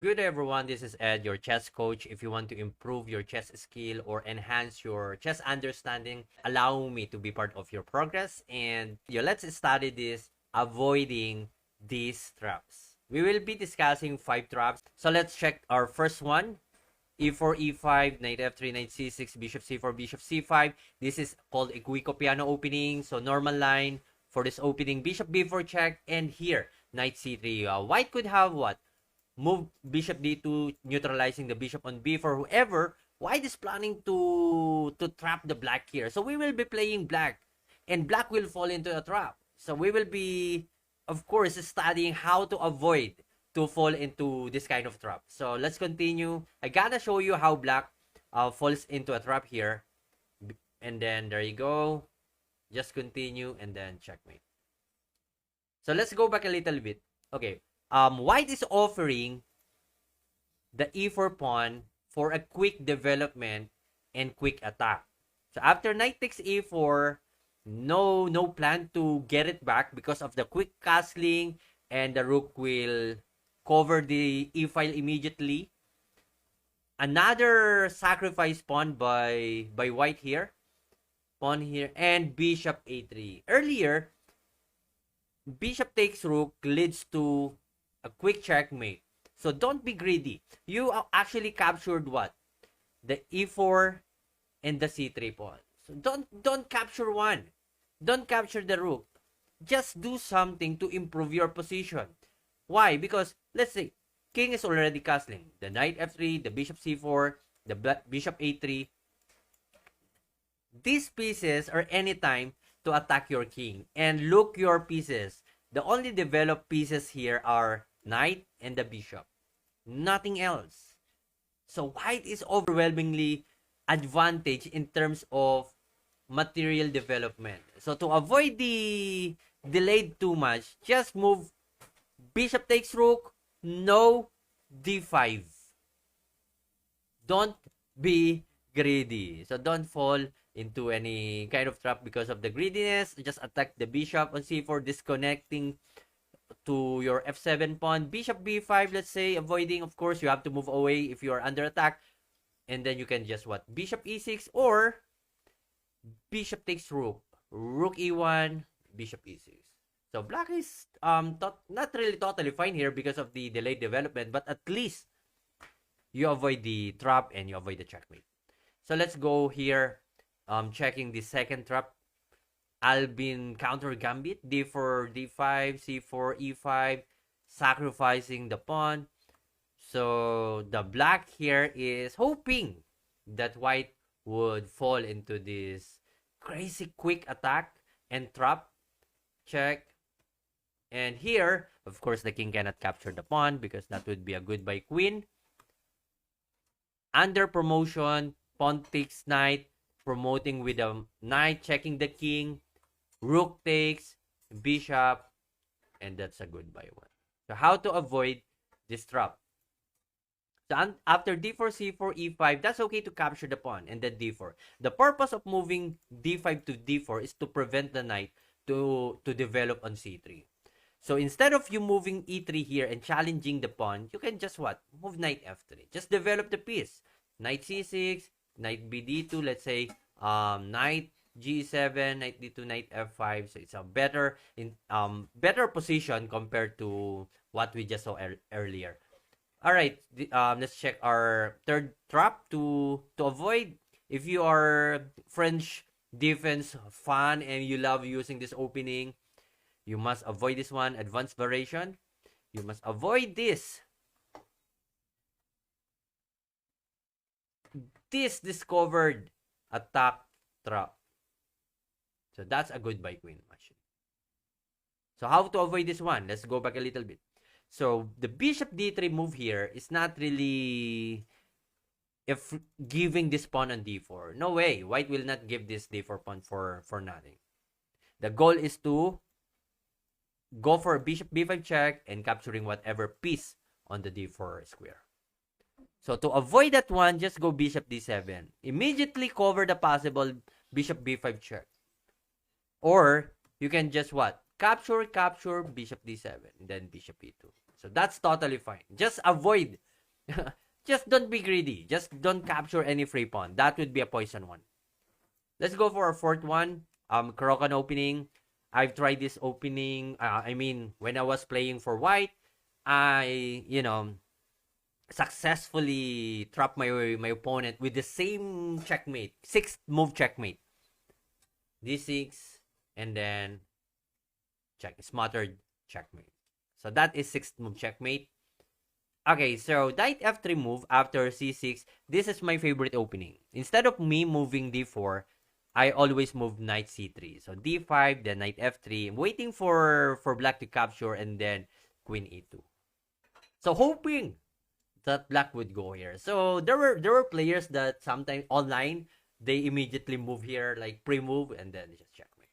Good everyone, this is Ed, your chess coach. If you want to improve your chess skill or enhance your chess understanding, allow me to be part of your progress. And let's study this avoiding these traps. We will be discussing 5 traps. So let's check our first one. E4, E5, Knight F3, Knight C6, Bishop C4, Bishop C5. This is called a Guico piano opening. So normal line for this opening, Bishop B4 check, and here, Knight C3. White could have what? Move bishop d2, neutralizing the bishop on b4. Whoever, white is planning to trap the black here. So we will be playing black, and black will fall into a trap. So we will be, of course, studying how to avoid to fall into this kind of trap. So let's continue. I gotta show you how black falls into a trap here. And then there you go. Just continue and then checkmate. So let's go back a little bit. Okay. White is offering the e4 pawn for a quick development and quick attack. So after knight takes e4, no plan to get it back because of the quick castling, and the rook will cover the e file immediately. Another sacrifice pawn by white here, pawn here, and bishop a3. Earlier, bishop takes rook leads to a quick checkmate. So don't be greedy. You actually captured what? The e4 and the c3 pawn. So don't capture one. Don't capture the rook. Just do something to improve your position. Why? Because let's say king is already castling. The knight f3, the bishop c4, the bishop a3. These pieces are anytime to attack your king. And look your pieces. The only developed pieces here are knight and the bishop. Nothing else. So white is overwhelmingly advantage in terms of material development. So to avoid the delayed too much, just move bishop takes rook, no d5. Don't be greedy. So don't fall into any kind of trap because of the greediness. Just attack the bishop on c4, disconnecting to your f7 pawn. Bishop b5, let's say, avoiding, of course, you have to move away if you are under attack. And then you can just what? Bishop e6 or bishop takes rook. Rook e1, bishop e6. So black is not really totally fine here because of the delayed development, but at least you avoid the trap and you avoid the checkmate. So let's go here, checking the second trap. Albin counter gambit, d4, d5, c4, e5, sacrificing the pawn. So the black here is hoping that white would fall into this crazy quick attack and trap. Check. And here, of course, the king cannot capture the pawn because that would be a goodbye queen. Under promotion, pawn takes knight, promoting with a knight, checking the king. Rook takes, bishop, and that's a goodbye one. So how to avoid this trap? So after d4, c4, e5, that's okay to capture the pawn and then d4. The purpose of moving d5 to d4 is to prevent the knight to develop on c3. So instead of you moving e3 here and challenging the pawn, you can just what? Move knight f3. Just develop the piece. Knight c6, knight bd2, let's say knight g7, knight d2, knight f5. So it's a better position compared to what we just saw earlier. All right, let's check our third trap to avoid. If you are French defense fan and you love using this opening, you must avoid this one. Advanced variation. You must avoid this. This discovered attack trap. So that's a goodbye queen, actually. So how to avoid this one? Let's go back a little bit. So the bishop d3 move here is not really if giving this pawn on d4. No way. White will not give this d4 pawn for nothing. The goal is to go for bishop b5 check and capturing whatever piece on the d4 square. So to avoid that one, just go bishop d7. Immediately cover the possible bishop b5 check. Or you can just what? Capture bishop d7, then bishop e2. So that's totally fine. Just avoid Just don't be greedy. Just don't capture any free pawn. That would be a poison one. Let's go for our fourth one. Caro-Kann opening. I've tried this opening. When I was playing for white, I, successfully trapped my opponent with the same checkmate. Sixth move checkmate. D6, and then smothered checkmate. So that is sixth move checkmate. Okay, so knight f3 move after c6. This is my favorite opening. Instead of me moving d4, I always move knight c3. So d5, then knight f3. I'm waiting for black to capture, and then queen e2. So hoping that black would go here. So there were players that sometimes online they immediately move here, like pre-move, and then just checkmate.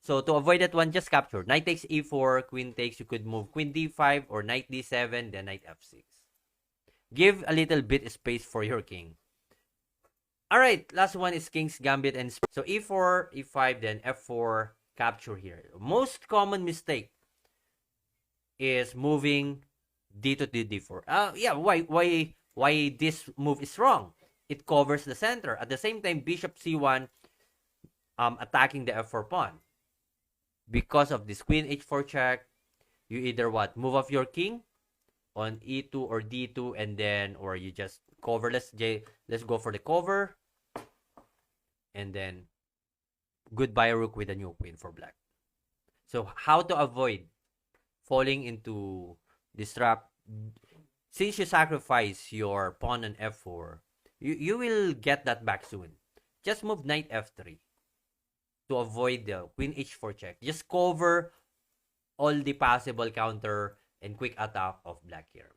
So to avoid that one, just capture. Knight takes e4, queen takes. You could move queen d5 or knight d7, then knight f6. Give a little bit space for your king. All right, last one is king's gambit, and so e4, e5, then f4, capture here. Most common mistake is moving d2 to d4. Why this move is wrong? It covers the center. At the same time, bishop c1 attacking the f4 pawn. Because of this queen h4 check, you either move off your king on e2 or d2, and then, or you just cover. Let's go for the cover, and then goodbye rook with a new queen for black. So how to avoid falling into this trap? Since you sacrifice your pawn on f4, you will get that back soon. Just move knight f3 to avoid the queen h4 check. Just cover all the possible counter and quick attack of black here.